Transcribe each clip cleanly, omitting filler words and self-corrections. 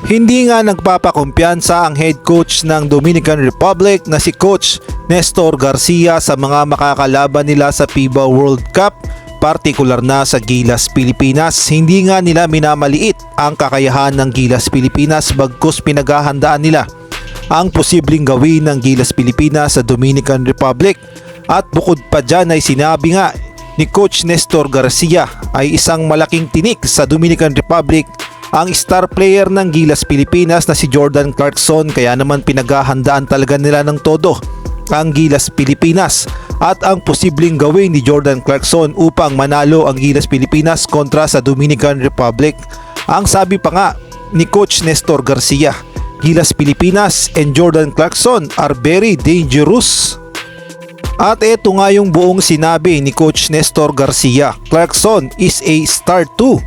Hindi nga nagpapakumpiyansa ang head coach ng Dominican Republic na si Coach Nestor Garcia sa mga makakalaban nila sa FIBA World Cup, partikular na sa Gilas Pilipinas. Hindi nga nila minamaliit ang kakayahan ng Gilas Pilipinas bagkus pinaghahandaan nila ang posibleng gawin ng Gilas Pilipinas sa Dominican Republic. At bukod pa dyan ay sinabi nga ni Coach Nestor Garcia ay isang malaking tinik sa Dominican Republic ang star player ng Gilas Pilipinas na si Jordan Clarkson, kaya naman pinaghahandaan talaga nila ng todo ang Gilas Pilipinas at ang posibleng gawin ni Jordan Clarkson upang manalo ang Gilas Pilipinas kontra sa Dominican Republic. Ang sabi pa nga ni Coach Nestor Garcia, Gilas Pilipinas and Jordan Clarkson are very dangerous. At eto nga yung buong sinabi ni Coach Nestor Garcia, Clarkson is a star too.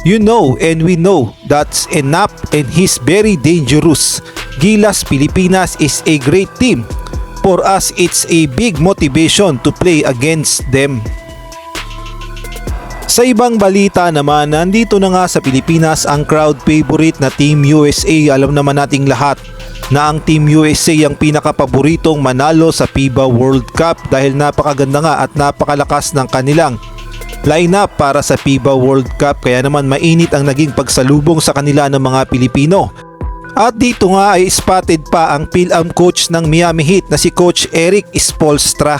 You know and we know that's enough and he's very dangerous. Gilas Pilipinas is a great team. For us, it's a big motivation to play against them. Sa ibang balita naman, nandito na nga sa Pilipinas ang crowd favorite na Team USA. Alam naman nating lahat na ang Team USA ang pinakapaboritong manalo sa FIBA World Cup dahil napakaganda nga at napakalakas ng kanilang lineup para sa FIBA World Cup, kaya naman mainit ang naging pagsalubong sa kanila ng mga Pilipino. At dito nga ay spotted pa ang PhilAm coach ng Miami Heat na si Coach Eric Spoelstra.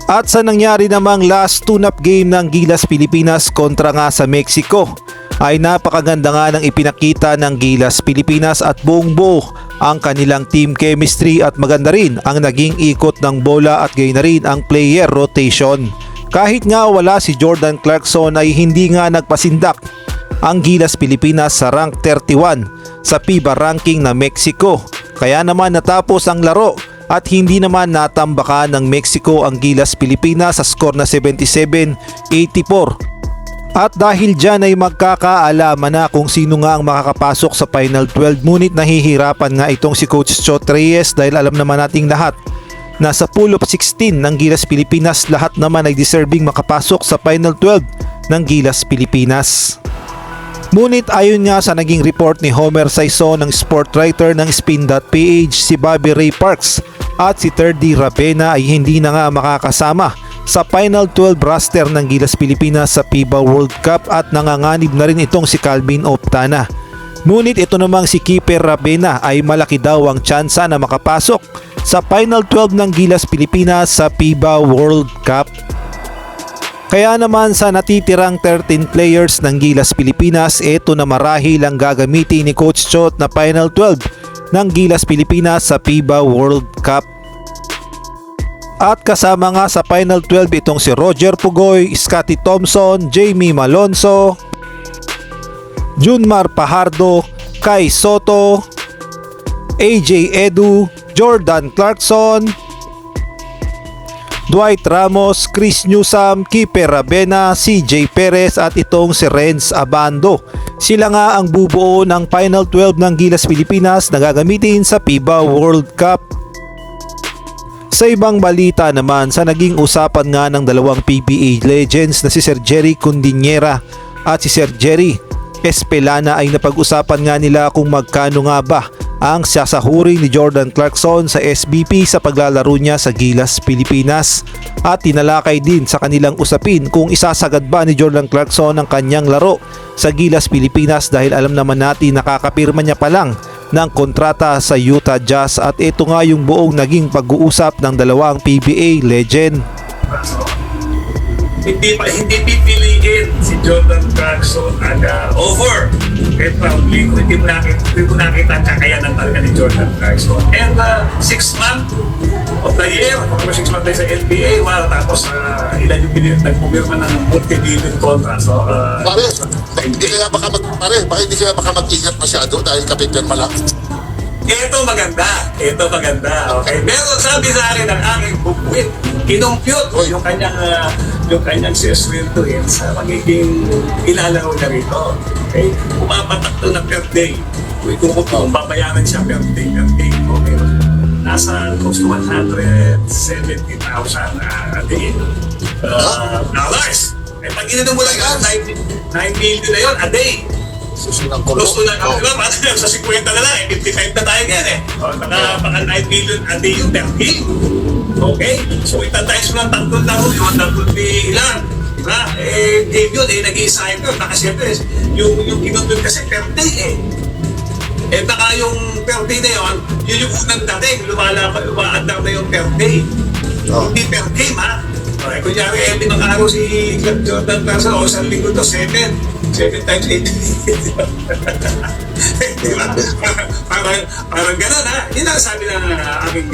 At sa nangyari namang last tune-up game ng Gilas Pilipinas kontra nga sa Mexico ay napakaganda nga ng ipinakita ng Gilas Pilipinas at buong buo ang kanilang team chemistry at maganda rin ang naging ikot ng bola at gayon na rin ang player rotation. Kahit nga wala si Jordan Clarkson ay hindi nga nagpasindak ang Gilas Pilipinas sa rank 31 sa FIBA ranking na Mexico. Kaya naman natapos ang laro at hindi naman natambakan ng Mexico ang Gilas Pilipinas sa score na 77-84. At dahil dyan ay magkakaalaman na kung sino nga ang makakapasok sa Final 12, ngunit nahihirapan nga itong si Coach Chot Reyes dahil alam naman nating lahat nasa pool of 16 ng Gilas Pilipinas, lahat naman ay deserving makapasok sa Final 12 ng Gilas Pilipinas. Ngunit ayon nga sa naging report ni Homer Saison ng sport writer ng Spin.ph, si Bobby Ray Parks at si Terdy Ravena ay hindi na nga makakasama sa Final 12 roster ng Gilas Pilipinas sa FIBA World Cup at nanganganib na rin itong si Calvin Optana. Ngunit ito namang si Keeper Ravena ay malaki daw ang tsansa na makapasok sa Final 12 ng Gilas Pilipinas sa FIBA World Cup. Kaya naman sa natitirang 13 players ng Gilas Pilipinas, ito na marahil ang gagamitin ni Coach Chot na Final 12 ng Gilas Pilipinas sa FIBA World Cup. At kasama nga sa Final 12 itong si Roger Pugoy, Scotty Thompson, Jamie Malonzo, Junmar Pajardo, Kai Soto, AJ Edu, Jordan Clarkson, Dwight Ramos, Chris Newsome, Keeper Ravena, CJ Perez at itong si Renz Abando. Sila nga ang bubuo ng Final 12 ng Gilas Pilipinas na gagamitin sa FIBA World Cup. Sa ibang balita naman, sa naging usapan nga ng dalawang PBA legends na si Sir Jerry Cundinera at si Sir Jerry Espelana ay napag-usapan nga nila kung magkano nga ba ang sasahurin ni Jordan Clarkson sa SBP sa paglalaro niya sa Gilas Pilipinas. At tinalakay din sa kanilang usapin kung isasagad ba ni Jordan Clarkson ang kanyang laro sa Gilas Pilipinas dahil alam naman natin nakakapirma niya pa lang ng kontrata sa Utah Jazz. At ito nga yung buong naging pag-uusap ng dalawang PBA legend. Hindi pipiliin si Jordan Clarkson at over. Kahit proudly, hindi mo nakita ang kakayanan talaga ni Jordan Clarkson. And 6 months of the year, kung 6 months tayo sa NBA, tapos ilan yung nagpumirma ng multi-billion contract. So, Bakit hindi kaya baka mag-ingat masyado dahil kapityan lang? Ito maganda. Okay. Pero sabi sa akin ng aking bukwit, kinumpute yung kanyang sesweldoin sa magiging ilalaro na rito. Okay? Pumapatak to na per day. Kung babayaran siya per day. Okay? Nasa close to 170,000 a day. Dollars. Pag ininom mo lang yun, 9 million na yun a day. Susunang kulo. Gusto na, di ba? Parang sa 50 na lang, 55 na tayo ngayon eh. O, baka 9 million a day yung per game. Okay? So, itatimes mo ng tatlong laro, yung tatlong ilan. Diba? Game yun, nag-i-sign ko. Baka siyempre, yung kinundun kasi per day eh. Baka yung per day na yun, yun yung unang dating, lumaandar na yung per day. Hindi per game, ha? Okay, kunyari, limang araw si Jordan Clarkson, o isang linggo to, 7 times 8. Diba? Parang gano'n, ha? Yun ang sabi ng aking